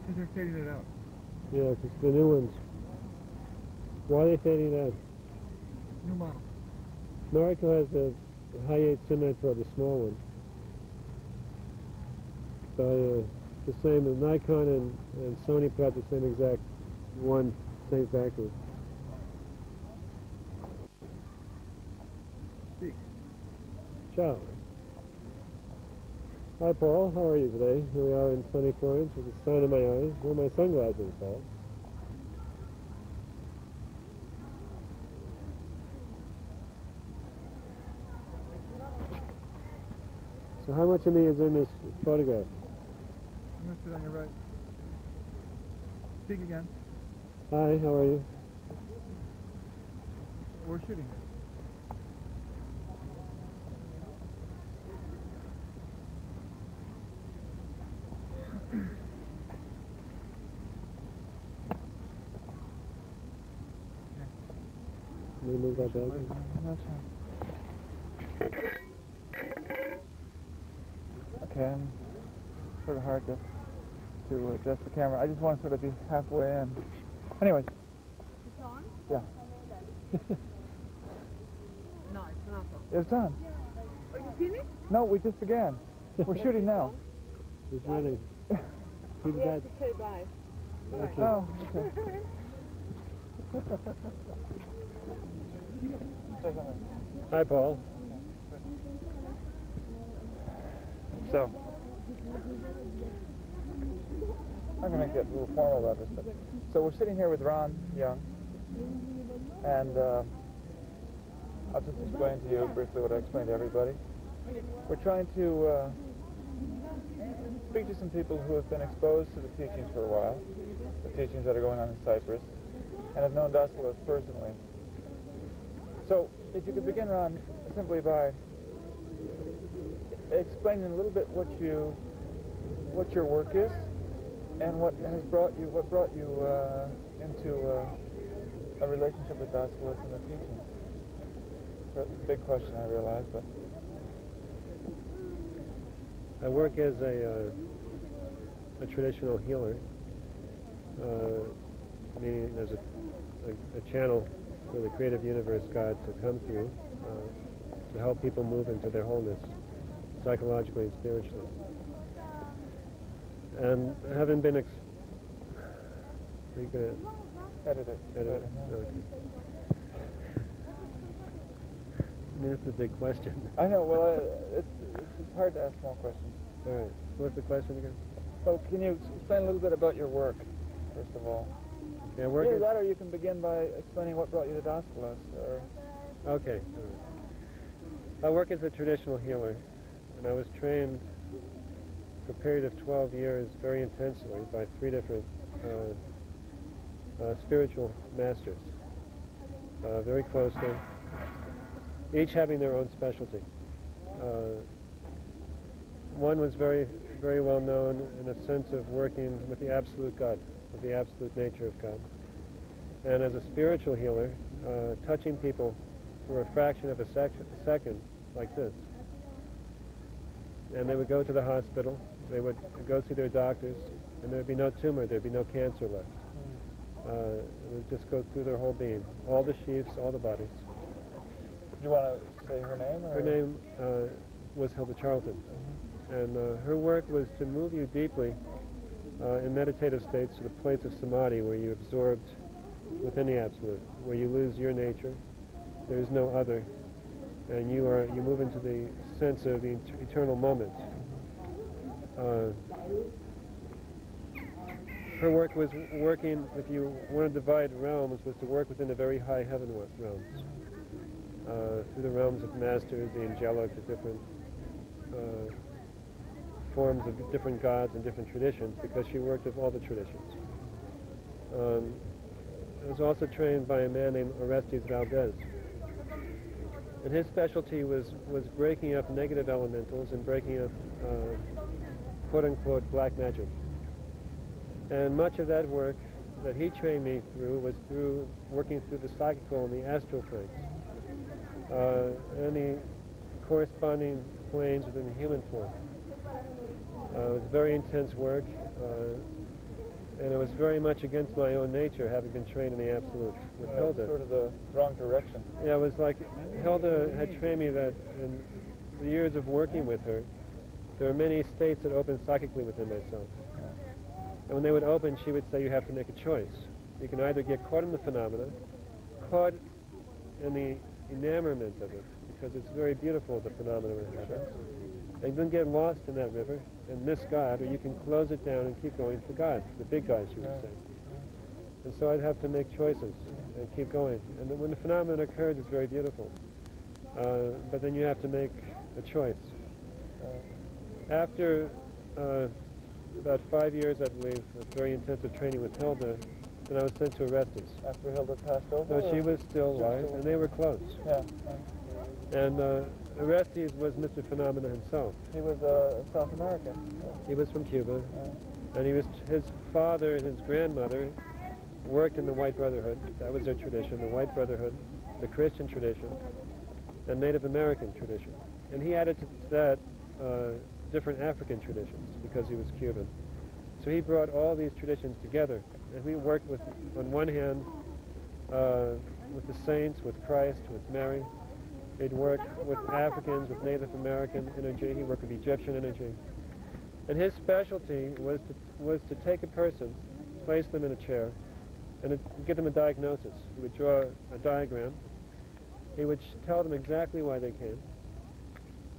Because they're fading it out. Yeah, it's the new ones. Why are they fading out? New model. Noriko has a high-8 semi-pro, the small one. The same, Nikon and Sony put out the same exact one, same factory. Speak. Ciao. Hi Paul, how are you today? Here we are in sunny Florence with the sun in my eyes. Where are my sunglasses, Paul? So how much of me is in this photograph? I'm going to sit on your right. Speak again. Hi, how are you? We're shooting. Can you move that back? That's fine. Okay, I'm sort of hard to adjust the camera. I just want to sort of be halfway in. Anyways. It's on? Yeah. No, it's not on. It's on. Are you finished? No, we just began. We're shooting now. He's running. He's We got... have to say bye. Okay. Oh, okay. Hi Paul. So, I'm going to get a little formal about this. But, so we're sitting here with Ron Young, and I'll just explain to you briefly what I explained to everybody. We're trying to speak to some people who have been exposed to the teachings for a while, the teachings that are going on in Cyprus, and have known Daskalos personally. So, if you could begin, Ron, simply by explaining a little bit what your work is, and what brought you into a relationship with Daskalos and the teachings. It's a big question, I realize, but I work as a traditional healer, meaning as a channel for the creative universe God to come through to help people move into their wholeness, psychologically and spiritually. And having been... Are you going to... edit it. Okay. I mean, it's a big question. I know, well, it's hard to ask small questions. All right. What's the question again? So can you explain a little bit about your work, first of all? Yeah, work Either is... that, or you can begin by explaining what brought you to Daskalos, or... Okay. I work as a traditional healer, and I was trained for a period of 12 years very intensely by 3 different spiritual masters, very closely, each having their own specialty. One was very, very well known in a sense of working with the absolute God, with the absolute nature of God. And as a spiritual healer, touching people for a fraction of a second, like this. And they would go to the hospital, they would go see their doctors, and there would be no tumor, there would be no cancer left. It would just go through their whole being, all the sheaths, all the bodies. Do you want to say her name? Or? Her name was Hilda Charlton. And her work was to move you deeply in meditative states to the place of samadhi, where you absorbed within the absolute, where you lose your nature, there is no other, and you move into the sense of the eternal moment. Her work was working, if you want to divide realms, was to work within the very high heaven realms, through the realms of masters, the angelic, the different forms of different gods and different traditions, because she worked with all the traditions. I was also trained by a man named Orestes Valdez. And his specialty was breaking up negative elementals and breaking up quote-unquote black magic. And much of that work that he trained me through was through working through the psychical and the astral planes, and the corresponding planes within the human form. It was very intense work. And it was very much against my own nature, having been trained in the absolute with Hilda. Sort of the wrong direction. Yeah, it was like Hilda had trained me that in the years of working with her, there are many states that open psychically within myself. And when they would open, she would say, you have to make a choice. You can either get caught in the phenomena, caught in the enamorment of it, because it's very beautiful, the phenomena when it happens, and then get lost in that river and miss God, or you can close it down and keep going for God, the big guys, you would say. And so I'd have to make choices and keep going. And then when the phenomenon occurs, it's very beautiful. But then you have to make a choice. After about 5 years, I believe, of very intensive training with Hilda, then I was sent to Orestes. After Hilda passed over? So she was still alive, and they were close. Yeah. And Orestes was Mr. Phenomena himself. He was South American. He was from Cuba, and he was his father and his grandmother worked in the White Brotherhood. That was their tradition, the White Brotherhood, the Christian tradition, and Native American tradition. And he added to that different African traditions because he was Cuban. So he brought all these traditions together, and we worked with, on one hand, with the saints, with Christ, with Mary. He'd work with Africans, with Native American energy. He worked with Egyptian energy. And his specialty was to take a person, place them in a chair, and give them a diagnosis. He would draw a diagram. He would tell them exactly why they came.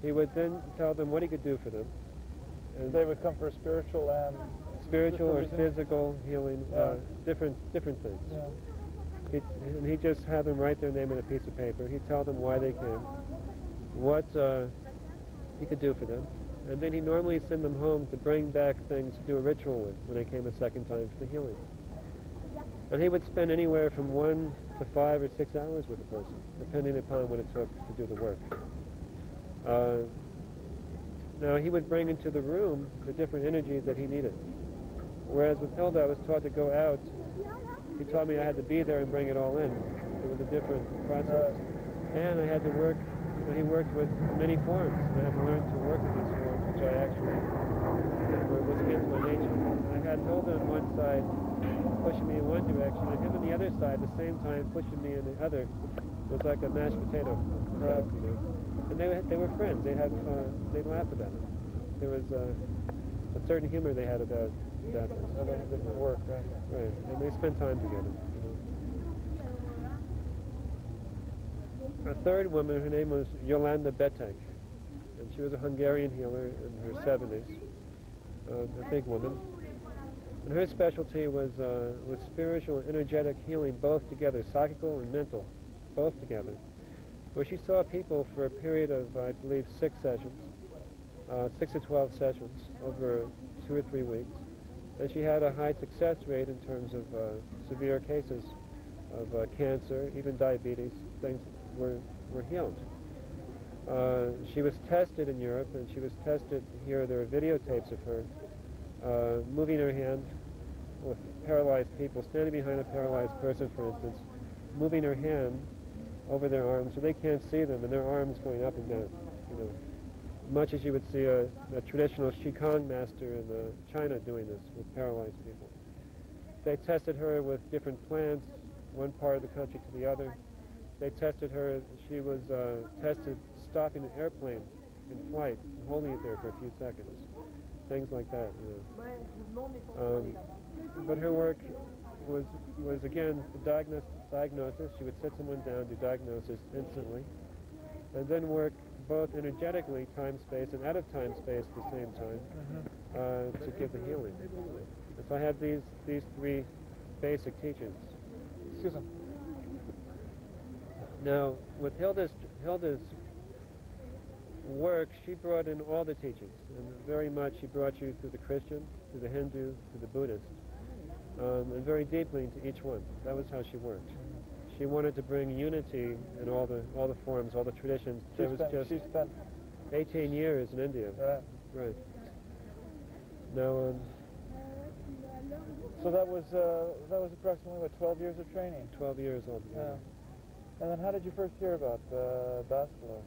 He would then tell them what he could do for them. And they would come for spiritual and... Spiritual or physical healing, different things. Yeah. He'd just have them write their name on a piece of paper. He'd tell them why they came, what he could do for them, and then he'd normally send them home to bring back things to do a ritual with when they came a second time for the healing. And he would spend anywhere from 1 to 5 or 6 hours with a person, depending upon what it took to do the work. Now he would bring into the room the different energies that he needed. Whereas with Hilda, I was taught to go out. He taught me I had to be there and bring it all in. It was a different process. And I had to work, he worked with many forms. And I had to learn to work with these forms, which I actually was against my nature. I had Hilda on one side pushing me in one direction, and him on the other side, at the same time pushing me in the other. It was like a mashed potato. And they were friends. They laughed about it. There was a certain humor they had about that. Different work, right? Right, and they spent time together. A third woman, her name was Yolanda Betek, and she was a Hungarian healer in her 70s, a big woman. And her specialty was spiritual and energetic healing, both together, psychical and mental, both together, where she saw people for a period of, I believe, 6 sessions, 6 to 12 sessions over 2 or 3 weeks. And she had a high success rate in terms of severe cases of cancer, even diabetes. Things were healed. She was tested in Europe, and she was tested here. There are videotapes of her moving her hand with paralyzed people, standing behind a paralyzed person, for instance, moving her hand over their arms so they can't see them, and their arms going up and down, much as you would see a traditional Qigong master in China doing this with paralyzed people. They tested her with different plants, one part of the country to the other. They tested her, she was tested stopping an airplane in flight and holding it there for a few seconds. Things like that, but her work was again, the diagnosis. She would sit someone down, do diagnosis instantly, and then work both energetically, time-space, and out of time-space at the same time to give the healing. And so I had these 3 basic teachings. Excuse me. Now, with Hilda's work, she brought in all the teachings, and very much she brought you through the Christian, through the Hindu, through the Buddhist, and very deeply into each one. That was how she worked. She wanted to bring unity in all the forms, all the traditions. She spent 18 years in India. Right. Now, so that was approximately 12 years of training. 12 years altogether. Yeah. And then how did you first hear about Daskalos?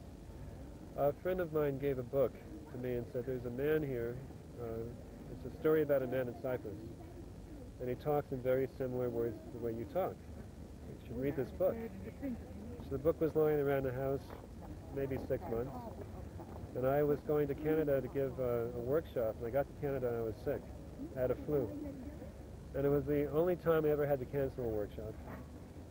A friend of mine gave a book to me and said, "There's a man here. It's a story about a man in Cyprus, and he talks in very similar words to the way you talk. You should read this book. So the book was lying around the house maybe 6 months, and I was going to Canada to give a workshop, and I got to Canada and I was sick. I had a flu. And it was the only time I ever had to cancel a workshop.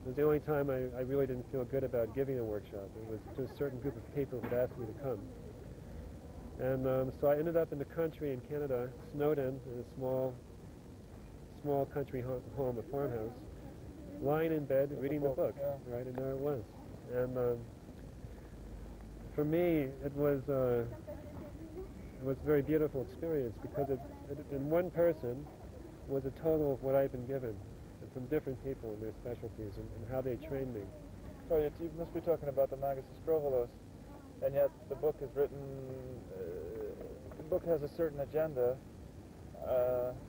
It was the only time I really didn't feel good about giving a workshop. It was to a certain group of people who'd asked me to come. And so I ended up in the country in Canada, Snowdon, in a small country home, a farmhouse, lying in bed reading the book, yeah. right, and there it was. And for me, it was a very beautiful experience because it in one person was a total of what I've been given, and from different people and their specialties and how they trained me. So you must be talking about the Magus Skorpelos, and yet the book is written. The book has a certain agenda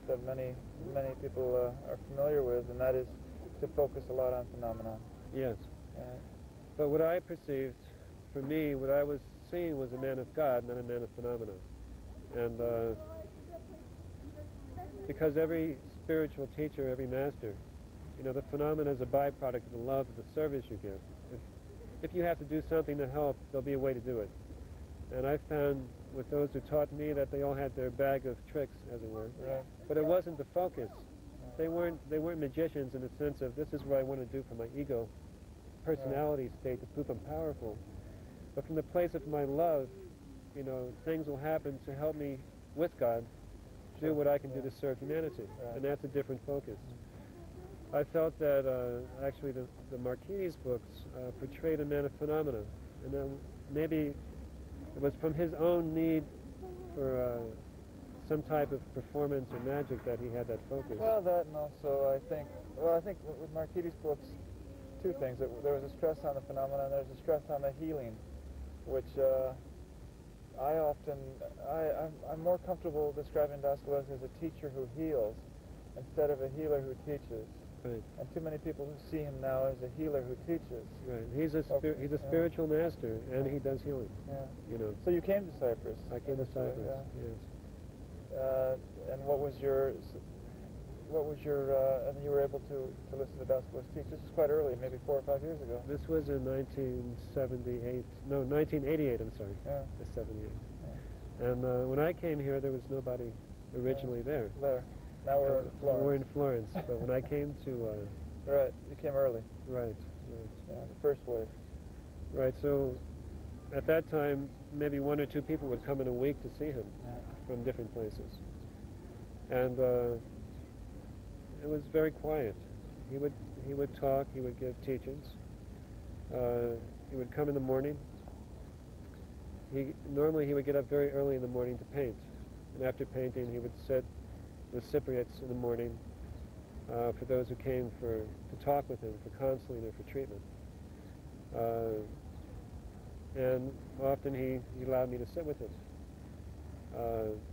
that many people are familiar with, and that is to focus a lot on phenomena. Yes. But what I perceived, for me, what I was seeing was a man of God, not a man of phenomena. And because every spiritual teacher, every master, you know, the phenomena is a byproduct of the love of the service you give. If you have to do something to help, there'll be a way to do it. And I found with those who taught me that they all had their bag of tricks, as it were. Right. But it wasn't the focus. They weren't magicians in the sense of this is what I want to do for my ego, personality state to prove I'm powerful. But from the place of my love, you know, things will happen to help me with God do what I can do to serve humanity. Right. And that's a different focus. I felt that actually the Marquis books portrayed a man of phenomena. And then maybe it was from his own need for some type of performance or magic that he had that focus. Well, that, and also I think with Marquis' books, two things. There was a stress on the phenomena, and there's a stress on the healing, which I'm more comfortable describing Daskalos as a teacher who heals instead of a healer who teaches. Right. And too many people who see him now as a healer who teaches. Right. He's a spiritual master, and he does healing. Yeah. You know. So you came to Cyprus. I came to Cyprus. Yes. And what was your, and you were able to listen to Daskalos teach. This is quite early, maybe 4 or 5 years ago. This was in 1978. No, 1988. I'm sorry. Yeah. 78. Yeah. And when I came here, there was nobody originally there. There. Now we're in Florence. We're in Florence, but when I came to... right, you came early. Right. Yeah, the first wave. Right, so at that time, maybe 1 or 2 people would come in a week to see him from different places. And it was very quiet. He would talk, he would give teachings. He would come in the morning. Normally he would get up very early in the morning to paint. And after painting, he would sit with Cypriots in the morning for those who came to talk with him, for counseling or for treatment. And often he allowed me to sit with him.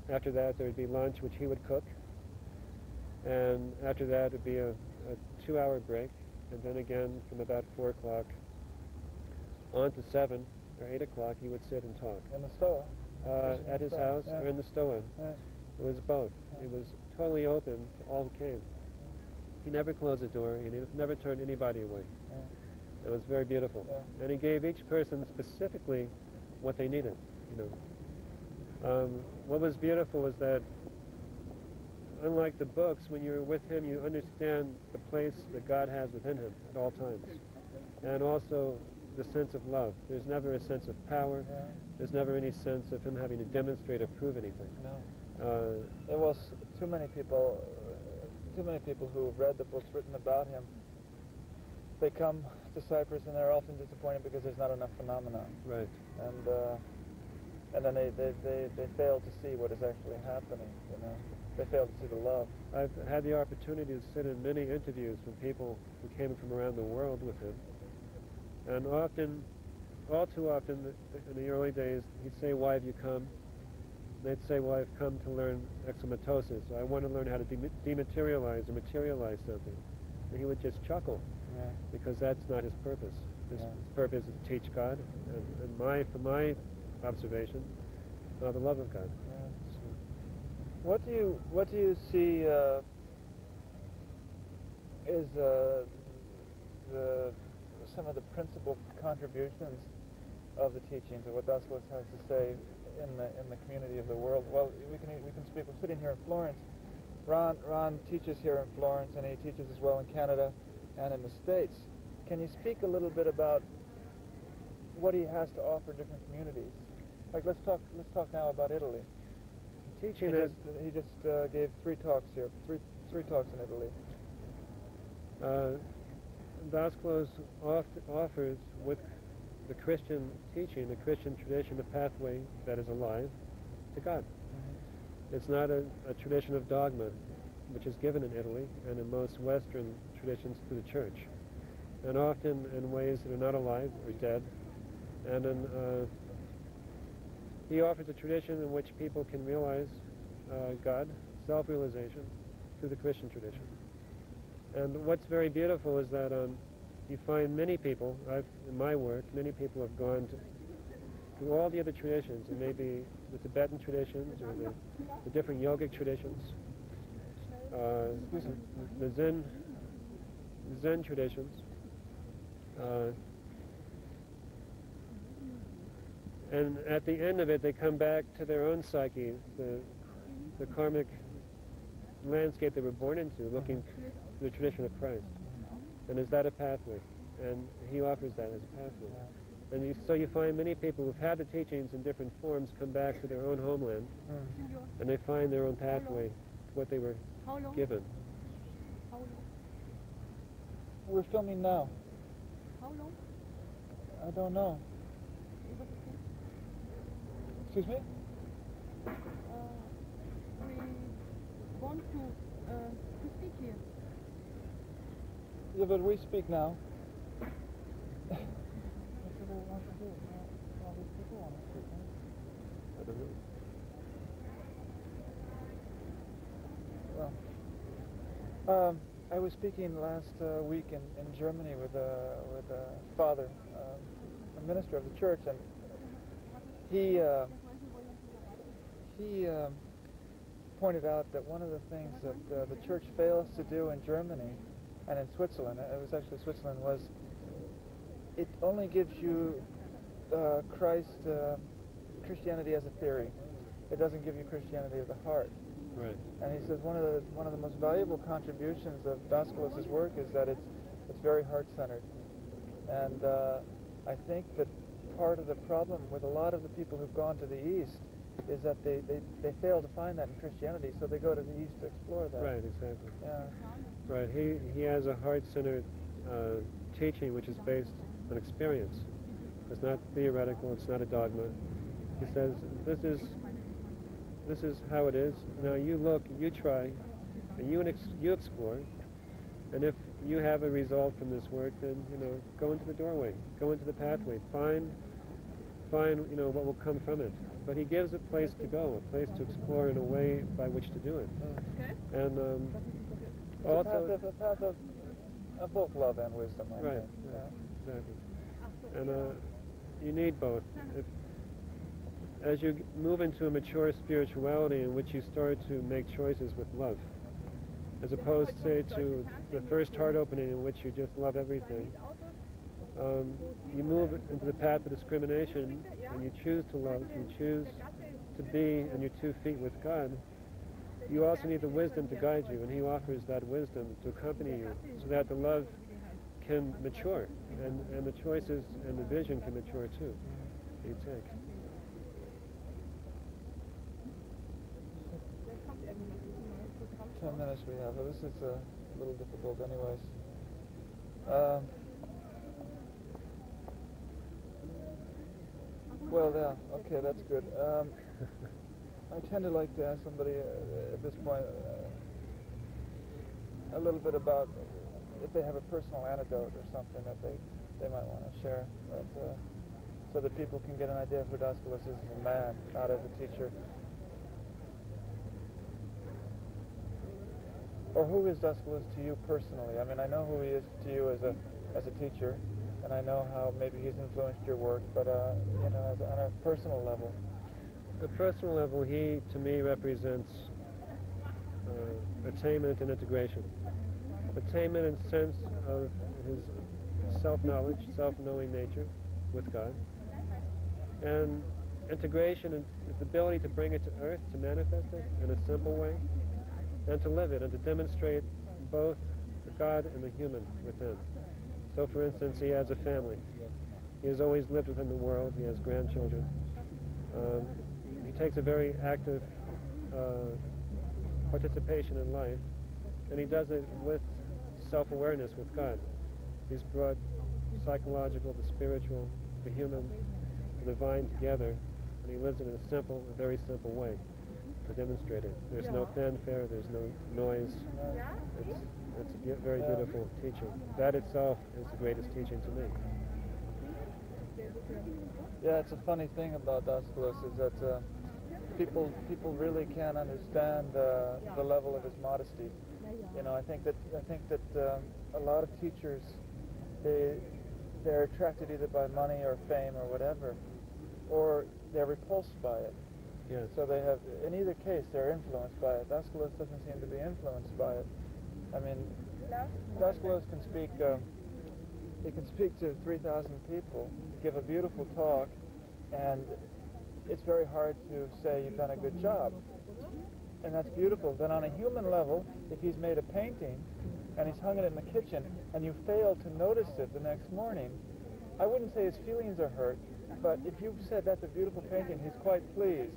After that, there would be lunch, which he would cook. And after that, it would be a 2-hour break. And then again, from about 4 o'clock on to 7 or 8 o'clock, he would sit and talk. In the Stoa? At his house or in the Stoa. Yeah. It was both. It was totally open to all who came. He never closed the door. He never turned anybody away. Yeah. It was very beautiful. Yeah. And he gave each person specifically what they needed. You know, what was beautiful is that, unlike the books, when you're with him, you understand the place that God has within him at all times, and also the sense of love. There's never a sense of power. Yeah. There's never any sense of him having to demonstrate or prove anything. No. There was too many people who have read the books written about him. They come to Cyprus and they're often disappointed because there's not enough phenomena. Right. And then they fail to see what is actually happening. You know, they fail to see the love. I've had the opportunity to sit in many interviews with people who came from around the world with him, and often, all too often, in the early days, he'd say, "Why have you come?" They'd say, "Well, I've come to learn exomatosis. I want to learn how to dematerialize or materialize something." And he would just chuckle, because that's not his purpose. His purpose is to teach God, and from my observation, the love of God. What do you see is some of the principal contributions of the teachings of what Daskalos has to say in the community of the world. Well, we can speak. We're sitting here in Florence. Ron teaches here in Florence, and he teaches as well in Canada and in the States. Can you speak a little bit about what he has to offer different communities? Like, let's talk now about Italy. Teaching He just gave 3 talks here, three talks in Italy. Daskalos offers, with the Christian teaching, the Christian tradition, a pathway that is alive to God. It's not a tradition of dogma, which is given in Italy and in most Western traditions to the church, and often in ways that are not alive or dead. And he offers a tradition in which people can realize God, self-realization, through the Christian tradition. And what's very beautiful is that you find many people, in my work, many people have gone through all the other traditions, and maybe the Tibetan traditions or the different yogic traditions, the Zen traditions, and at the end of it they come back to their own psyche, the karmic landscape they were born into, looking to the tradition of Christ. And is that a pathway? And he offers that as a pathway. And so you find many people who've had the teachings in different forms come back to their own homeland, and they find their own pathway to what they were given. We're filming now. How long? I don't know. Excuse me? We want to speak here. Yeah, but we speak now. What do they want to do? All these people want to speak, huh? I don't know. Well, I was speaking last week in Germany with a father, a minister of the church, and he pointed out that one of the things that the church fails to do in Germany and in Switzerland, it was actually Switzerland, was it only gives you Christianity as a theory. It doesn't give you Christianity of the heart. Right. And he says one of the most valuable contributions of Daskalos' work is that it's very heart-centered. And I think that part of the problem with a lot of the people who've gone to the East is that they fail to find that in Christianity, so they go to the East to explore that. Right, exactly. Yeah. Right, he has a heart-centered teaching which is based on experience. It's not theoretical, it's not a dogma. He says, this is how it is. Now you look, you try, and you explore, and if you have a result from this work, then, go into the doorway, go into the pathway, find what will come from it. But he gives a place to go, a place to explore in a way by which to do it. Okay. And also a path of both love and wisdom. I right, think. yeah, exactly. And you need both. As you move into a mature spirituality in which you start to make choices with love, as opposed, say, to the first heart opening in which you just love everything, you move into the path of discrimination, and you choose to love, you choose to be on your 2 feet with God. You also need the wisdom to guide you, and he offers that wisdom to accompany you, so that the love can mature, and the choices and the vision can mature too. You take. 10 minutes we have. Well, this is a little difficult anyways. Well, yeah, okay, that's good. I tend to like to ask somebody at this point a little bit about if they have a personal anecdote or something that they might want to share, so that people can get an idea of who Daskalos is as a man, not as a teacher. Or who is Daskalos to you personally? I mean, I know who he is to you as a teacher, and I know how maybe he's influenced your work, but on a personal level. At a personal level, he, to me, represents attainment and integration. attainment and sense of his self-knowledge, self-knowing nature with God, and integration and the ability to bring it to earth, to manifest it in a simple way, and to live it, and to demonstrate both the God and the human within. So, for instance, he has a family. He has always lived within the world. He has grandchildren. He takes a very active participation in life, and he does it with self-awareness with God. He's brought psychological, the spiritual, the human, the divine together, and he lives it in a very simple way to demonstrate it. There's no fanfare, there's no noise. It's a very beautiful teaching. That itself is the greatest teaching to me. Yeah, it's a funny thing about Daskalos is that people really can't understand the level of his modesty. You know, I think that a lot of teachers, they're attracted either by money or fame or whatever, or they're repulsed by it. Yes. So they have, in either case, they're influenced by it. Daskalos doesn't seem to be influenced by it. I mean, Daskalos can speak. He can speak to 3,000 people, give a beautiful talk, and it's very hard to say you've done a good job. And that's beautiful. Then on a human level, if he's made a painting and he's hung it in the kitchen and you fail to notice it the next morning, I wouldn't say his feelings are hurt, but if you've said that's a beautiful painting, he's quite pleased.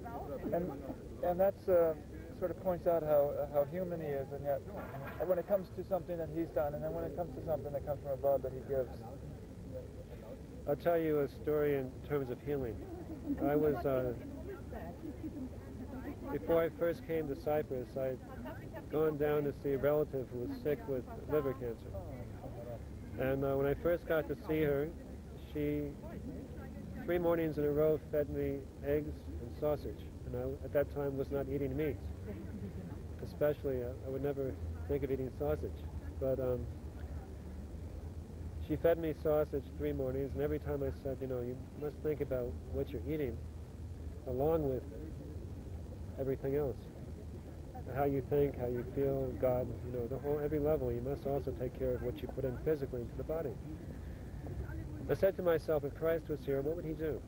And that's sort of points out how human he is, and yet when it comes to something that he's done, and then when it comes to something that comes from above that he gives. I'll tell you a story in terms of healing. I was, before I first came to Cyprus, I'd gone down to see a relative who was sick with liver cancer. And when I first got to see her, she 3 mornings in a row fed me eggs and sausage. And I, at that time, was not eating meat. Especially, I would never think of eating sausage. But she fed me sausage 3 mornings, and every time I said, you know, you must think about what you're eating, along with everything else. How you think, how you feel, God, you know, every level, you must also take care of what you put in physically into the body. I said to myself, if Christ was here, what would he do?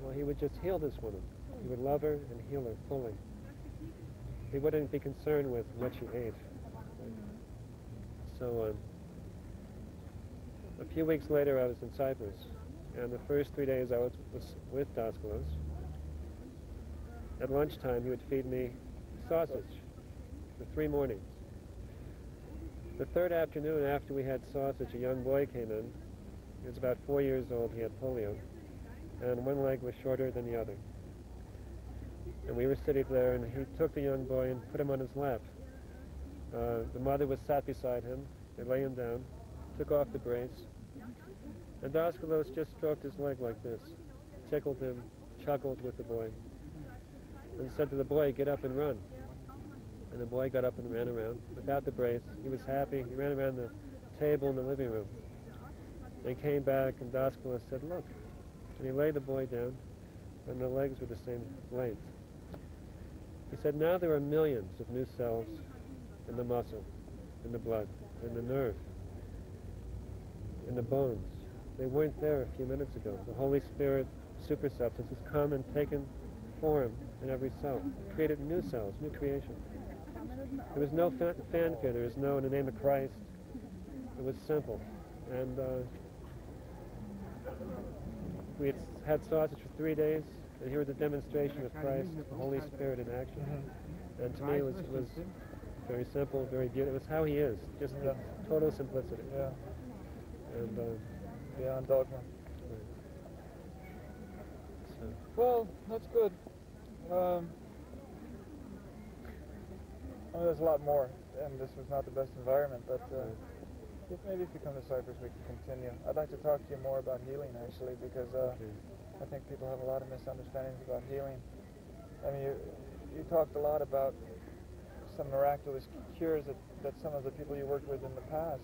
Well, he would just heal this woman. He would love her and heal her fully. He wouldn't be concerned with what she ate. So a few weeks later, I was in Cyprus, and the first 3 days I was with Daskalos. At lunchtime, he would feed me sausage for 3 mornings. The third afternoon, after we had sausage, a young boy came in. He was about 4 years old. He had polio, and one leg was shorter than the other. And we were sitting there, and he took the young boy and put him on his lap. The mother was sat beside him. They lay him down, took off the brace, and Daskalos just stroked his leg like this, tickled him, chuckled with the boy, and said to the boy, get up and run. And the boy got up and ran around without the brace. He was happy. He ran around the table in the living room. They came back, and Daskalos said, look. And he laid the boy down, and the legs were the same length. He said, now there are millions of new cells in the muscle, in the blood, in the nerve, in the bones. They weren't there a few minutes ago. The Holy Spirit, supersubstance, has come and taken form in every cell, created new cells, new creation. There was no fanfare. There was no, in the name of Christ. It was simple. And we had sausage for 3 days, and here was a demonstration of Christ, the Holy Spirit in action. And to me, it was very simple, very beautiful. It was how he is, just total simplicity. Yeah. And beyond dogma. Right. So. Well, that's good. I mean, there's a lot more, and this was not the best environment, but maybe if you come to Cyprus, we can continue. I'd like to talk to you more about healing, actually, because I think people have a lot of misunderstandings about healing. I mean, you talked a lot about some miraculous cures that some of the people you worked with in the past.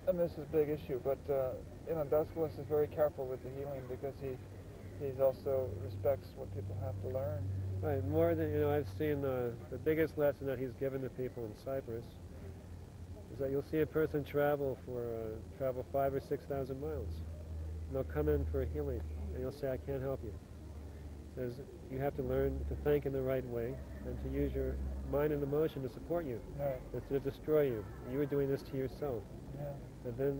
And this is a big issue, but you know, Daskalos is very careful with the healing because he also respects what people have to learn. Right, more than, I've seen the biggest lesson that he's given to people in Cyprus is that you'll see a person travel 5,000 or 6,000 miles. And they'll come in for a healing, and you'll say, I can't help you. Says you have to learn to think in the right way and to use your mind and emotion to support you, Right. instead of destroy you. You were doing this to yourself. Yeah. And then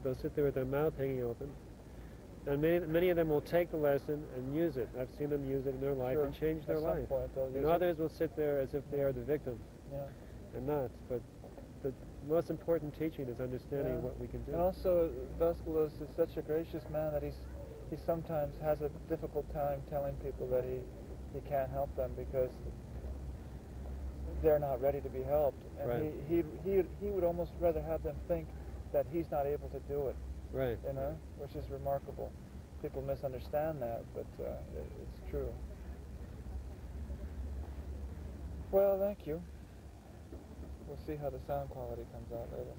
they'll sit there with their mouth hanging open. And many of them will take the lesson and use it. I've seen them use it in their life Sure. and change their At some life. point they'll use And it. others will sit there as if they are the victim Yeah. and not. But the most important teaching is understanding Yeah. what we can do. And also, Daskalos is such a gracious man that he sometimes has a difficult time telling people that he can't help them because they're not ready to be helped. And Right. he would almost rather have them think that he's not able to do it, Right. which is remarkable. People misunderstand that, but it's true. Well, thank you. We'll see how the sound quality comes out later.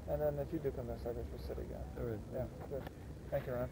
And then if you do come to Cyprus, we'll sit again. All right. Yeah, good. Thank you, Ron.